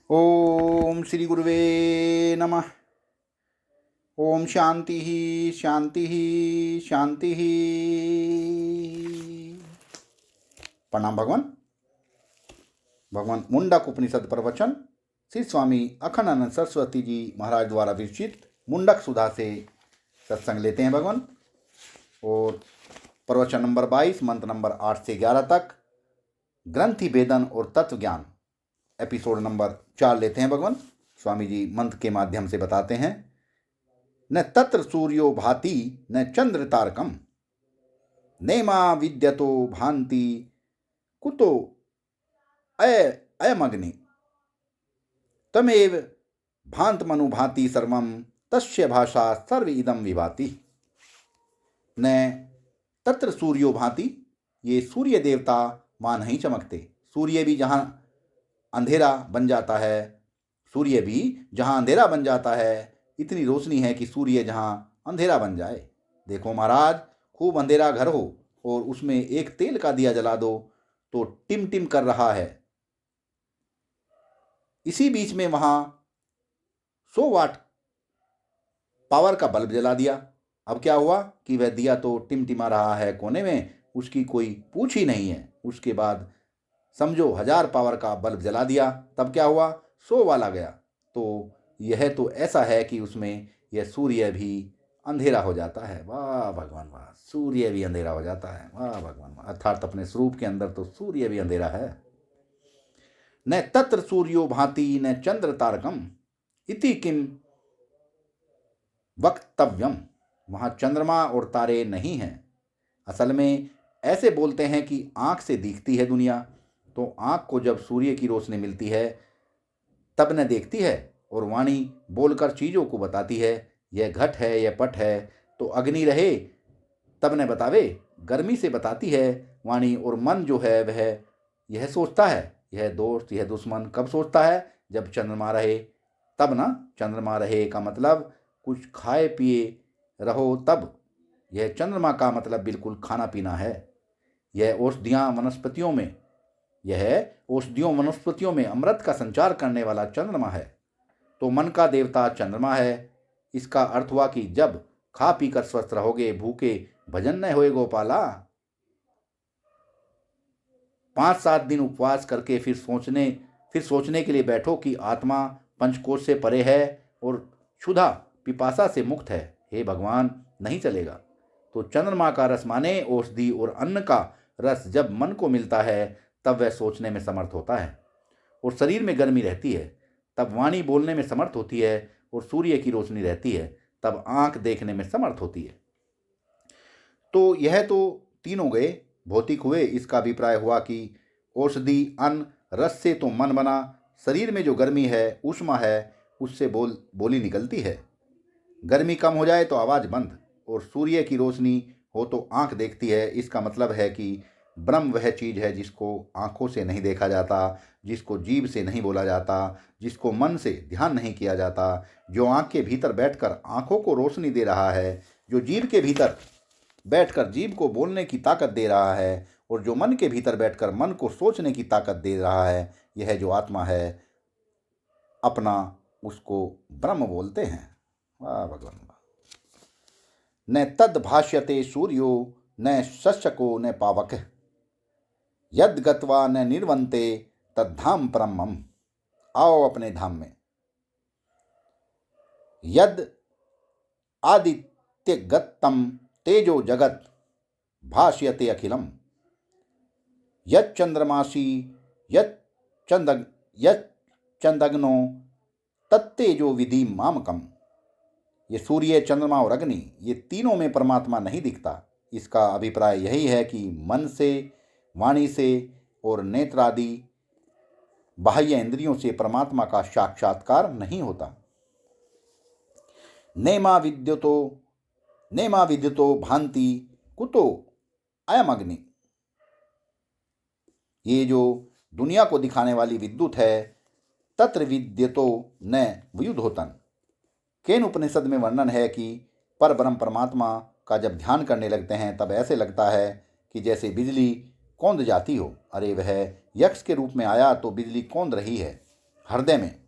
ओम श्री गुरुवे नमः। ओम शांति शांति शांति। प्रणाम भगवान। भगवान मुंडक उपनिषद प्रवचन श्री स्वामी अखंडानंद सरस्वती जी महाराज द्वारा विरचित मुंडक सुधा से सत्संग लेते हैं भगवान। और प्रवचन नंबर 22 मंत्र नंबर 8 से 11 तक ग्रंथि भेदन और तत्व ज्ञान एपिसोड नंबर 4 लेते हैं भगवान। स्वामी जी मंत्र के माध्यम से बताते हैं। न तत्र सूर्यो भाति न चंद्र तारकम नेमा विद्यतो भांति कुतो अयमग्नि तमेव भांत मनु भाति सर्वम तस्य भाषा सर्व इदम विभाति। न तत्र सूर्यो भाति, ये सूर्य देवता मां नहीं चमकते। सूर्य भी जहाँ अंधेरा बन जाता है, सूर्य भी जहाँ अंधेरा बन जाता है, इतनी रोशनी है कि सूर्य जहाँ अंधेरा बन जाए। देखो महाराज, खूब अंधेरा घर हो और उसमें एक तेल का दिया जला दो तो टिम टिम कर रहा है। इसी बीच में वहाँ 100 वाट पावर का बल्ब जला दिया। अब क्या हुआ कि वह दिया तो टिमटिमा रहा है कोने में, उसकी कोई पूछ ही नहीं है। उसके बाद समझो 1000 पावर का बल्ब जला दिया, तब क्या हुआ, 100 वाला गया। तो यह तो ऐसा है कि उसमें यह सूर्य भी अंधेरा हो जाता है। वाह भगवान वाह, सूर्य भी अंधेरा हो जाता है। वाह भगवान वाह, अर्थात अपने स्वरूप के अंदर तो सूर्य भी अंधेरा है। न तत्र सूर्यो भाति न चंद्र तारकम इति किम वक्तव्यम। वहाँ चंद्रमा और तारे नहीं हैं। असल में ऐसे बोलते हैं कि आँख से दिखती है दुनिया, तो आँख को जब सूर्य की रोशनी मिलती है तब न देखती है, और वाणी बोलकर चीज़ों को बताती है, यह घट है यह पट है। तो अग्नि रहे तब न बतावे, गर्मी से बताती है वाणी। और मन जो है वह यह सोचता है, यह दोस्त यह दुश्मन कब सोचता है, जब चंद्रमा रहे तब ना। चंद्रमा रहे का मतलब कुछ खाए पिए रहो तब। यह चंद्रमा का मतलब बिल्कुल खाना पीना है। यह औषधियों वनस्पतियों में अमृत का संचार करने वाला चंद्रमा है। तो मन का देवता चंद्रमा है। इसका अर्थ हुआ कि जब खा पी कर स्वस्थ रहोगे, भूखे भजन न होए गोपाला। 5-7 दिन उपवास करके फिर सोचने के लिए बैठो कि आत्मा पंचकोश से परे है और क्षुधा पिपासा से मुक्त है। हे भगवान, नहीं चलेगा। तो चंद्रमा का रस माने औषधि, और अन्न का रस जब मन को मिलता है तब वह सोचने में समर्थ होता है, और शरीर में गर्मी रहती है तब वाणी बोलने में समर्थ होती है, और सूर्य की रोशनी रहती है तब आंख देखने में समर्थ होती है। तो यह तो तीनों गए, भौतिक हुए। इसका अभिप्राय हुआ कि औषधि अन्न रस से तो मन बना, शरीर में जो गर्मी है ऊष्मा है उससे बोली निकलती है। गर्मी कम हो जाए तो आवाज़ बंद, और सूर्य की रोशनी हो तो आंख देखती है। इसका मतलब है कि ब्रह्म वह चीज़ है जिसको आंखों से नहीं देखा जाता, जिसको जीभ से नहीं बोला जाता, जिसको मन से ध्यान नहीं किया जाता, जो आंख के भीतर बैठकर आंखों को रोशनी दे रहा है, जो जीभ के भीतर बैठकर जीभ को बोलने की ताकत दे रहा है, और जो मन के भीतर बैठकर मन को सोचने की ताकत दे रहा है, यह जो आत्मा है अपना, उसको ब्रह्म बोलते हैं। वाह भगवान वाह। न तद भाष्यते सूर्यो न शशको न पावक यद गत्वा न निर्वंते तद्धाम परमम। आओ अपने धाम में। यद आदित्य गत्तम तेजो जगत भाष्यते अखिलम यद चंद्रमासी यद चंदग्नो तत्तेजो विधि मामकम। ये सूर्य चंद्रमा और अग्नि, ये तीनों में परमात्मा नहीं दिखता। इसका अभिप्राय यही है कि मन से, वाणी से और नेत्रादि बाह्य इंद्रियों से परमात्मा का साक्षात्कार नहीं होता। नेमा विद्युतो भांति कुतो अयम अग्नि। ये जो दुनिया को दिखाने वाली विद्युत है, तत्र विद्युतो न व्युधोतन। केन उपनिषद में वर्णन है कि पर ब्रह्म परमात्मा का जब ध्यान करने लगते हैं तब ऐसे लगता है कि जैसे बिजली कौंध जाती हो। अरे वह यक्ष के रूप में आया तो बिजली कौंध रही है। हृदय में।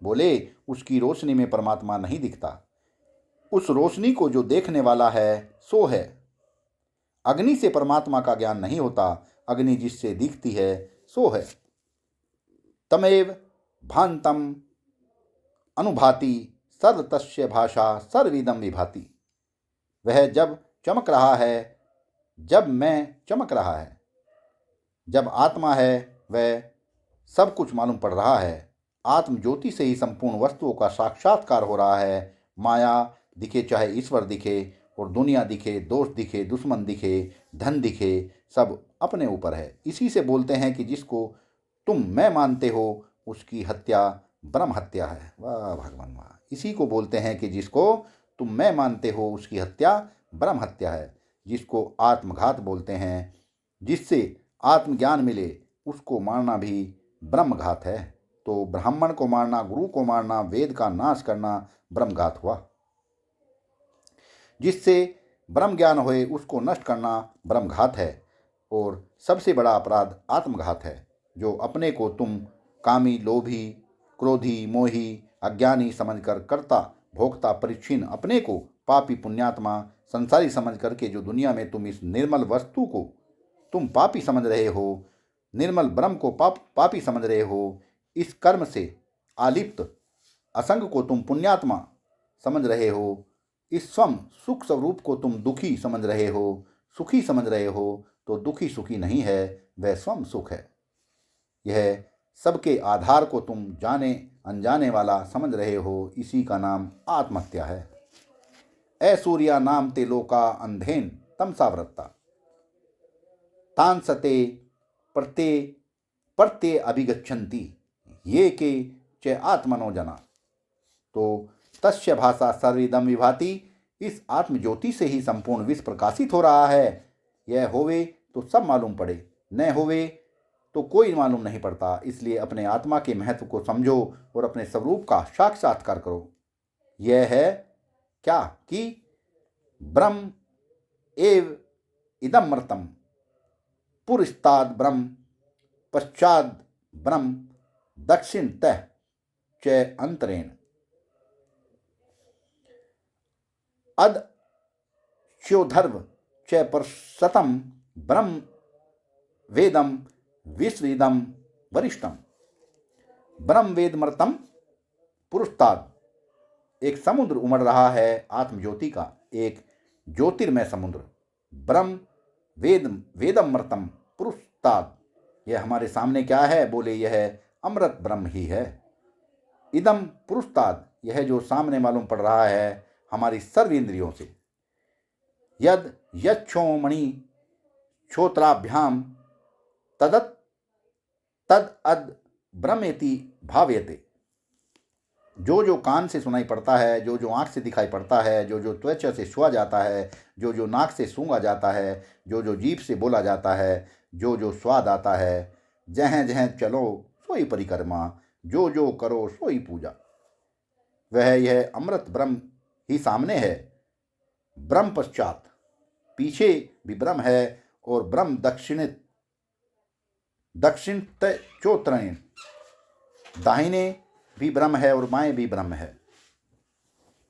बोले उसकी रोशनी में परमात्मा नहीं दिखता। उस रोशनी को जो देखने वाला है सो है। अग्नि से परमात्मा का ज्ञान नहीं होता। अग्नि जिससे दिखती है सो है। तमेव भांतम अनुभाति सर्व तस्य भाषा सर्विदम विभाति। वह जब चमक रहा है, जब मैं चमक रहा है, जब आत्मा है, वह सब कुछ मालूम पड़ रहा है। आत्म ज्योति से ही संपूर्ण वस्तुओं का साक्षात्कार हो रहा है। माया दिखे चाहे ईश्वर दिखे, और दुनिया दिखे, दोष दिखे, दुश्मन दिखे, धन दिखे, सब अपने ऊपर है। इसी से बोलते हैं कि जिसको तुम मैं मानते हो उसकी हत्या ब्रह्म हत्या है। वाह भगवान वाह। इसी को बोलते हैं कि जिसको तुम मैं मानते हो उसकी हत्या ब्रह्म हत्या है, जिसको आत्मघात बोलते हैं। जिससे आत्मज्ञान मिले उसको मारना भी ब्रह्मघात है। तो ब्राह्मण को मारना, गुरु को मारना, वेद का नाश करना ब्रह्मघात हुआ। जिससे ब्रह्म ज्ञान होए उसको नष्ट करना ब्रह्मघात है। और सबसे बड़ा अपराध आत्मघात है। जो अपने को तुम कामी, लोभी, क्रोधी, मोही, अज्ञानी समझकर करता, भोक्ता, परिच्छिन्न, अपने को पापी, पुण्यात्मा, संसारी समझ करके जो दुनिया में तुम इस निर्मल वस्तु को तुम पापी समझ रहे हो, निर्मल ब्रह्म को पापी समझ रहे हो, इस कर्म से आलिप्त असंग को तुम पुण्यात्मा समझ रहे हो, इस स्वम सुख स्वरूप को तुम दुखी समझ रहे हो, सुखी समझ रहे हो, तो दुखी सुखी नहीं है, वह स्वम सुख है। यह सबके आधार को तुम जाने अनजाने वाला समझ रहे हो, इसी का नाम आत्महत्या है। ऐसूर्या नाम ते लोका अंधेन तमसावृत्ता तांसते प्रते प्रत्ये अभिगच्छन्ति ये के च आत्मनो जना। तो तस्य भाषा सर्विदम विभाति। इस आत्म ज्योति से ही संपूर्ण विश्व प्रकाशित हो रहा है। यह होवे तो सब मालूम पड़े, न होवे तो कोई मालूम नहीं पड़ता। इसलिए अपने आत्मा के महत्व को समझो और अपने स्वरूप का साक्षात्कार करो। यह है क्या कि ब्रह्म एव इदम मर्तम पुरस्ताद ब्रह्म पश्चाद ब्रह्म दक्षिणतः च अंतरेण अद च्योधर्व च परसतम ब्रह्म वेदम विश्वइदम वरिष्ठम। ब्रह्म वेद मर्तम पुरस्ताद एक समुद्र उमड़ रहा है आत्मज्योति का, एक ज्योतिर्मय समुद्र। ब्रह्म वेदम मर्तम पुरस्ताद, यह हमारे सामने क्या है? बोले यह अमृत ब्रह्म ही है। इदम पुरस्ताद, यह जो सामने मालूम पड़ रहा है हमारी सर्व इंद्रियों से। यद यक्षोमणि श्रोत्राभ्याम तदत तद अद ब्रह्मेति भाव्यते। जो जो कान से सुनाई पड़ता है, जो जो आँख से दिखाई पड़ता है, जो जो त्वचा से छुआ जाता है, जो जो नाक से सूंघा जाता है, जो जो जीभ से बोला जाता है, जो जो स्वाद आता है, जहाँ जहाँ चलो सोई परिक्रमा, जो जो करो सोई पूजा, वह यह अमृत ब्रह्म ही सामने है। ब्रह्म पश्चात, पीछे भी ब्रह्म है, और ब्रह्म दक्षिण चोत्तरेण, दाहिने भी ब्रह्म है और बाएं भी ब्रह्म है।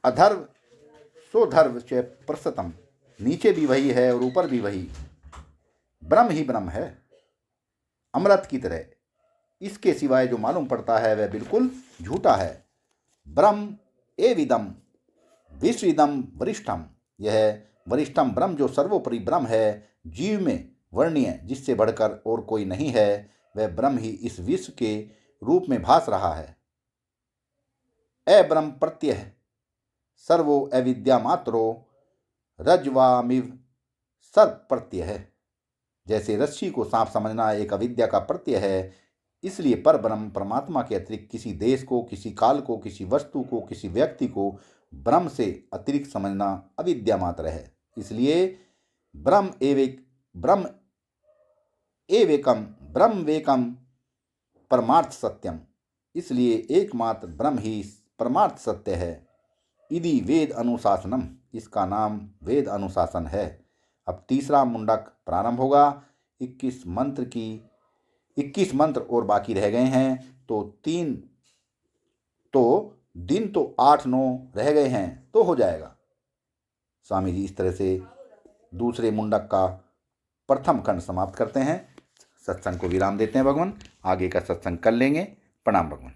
अधर्व सोधर्व च प्रसतम, नीचे भी वही है और ऊपर भी वही। ब्रह्म ही ब्रह्म है अमृत की तरह। इसके सिवाय जो मालूम पड़ता है वह बिल्कुल झूठा है। ब्रह्म एविदम विश्वइदम वरिष्ठम, यह वरिष्ठम ब्रह्म जो सर्वोपरि ब्रह्म है, जीव में वर्णीय जिससे बढ़कर और कोई नहीं है, वह ब्रह्म ही इस विश्व के रूप में भास रहा है। ब्रह्म प्रत्यय सर्वो अविद्या मात्रो रज्वामिव सर्प प्रत्यय है। जैसे रस्सी को सांप समझना एक अविद्या का प्रत्यय है, इसलिए पर ब्रह्म परमात्मा के अतिरिक्त किसी देश को, किसी काल को, किसी वस्तु को, किसी व्यक्ति को ब्रह्म से अतिरिक्त समझना अविद्या मात्र है। इसलिए ब्रह्म वेकम परमार्थ सत्यम, इसलिए एकमात्र ब्रह्म ही परमार्थ सत्य है। इदि वेद अनुशासनम, इसका नाम वेद अनुशासन है। अब तीसरा मुंडक प्रारंभ होगा। 21 मंत्र और बाकी रह गए हैं, तो 3 तो दिन तो 8-9 रह गए हैं, तो हो जाएगा। स्वामी जी इस तरह से दूसरे मुंडक का प्रथम खंड समाप्त करते हैं। सत्संग को विराम देते हैं भगवान। आगे का सत्संग कर लेंगे। प्रणाम भगवान।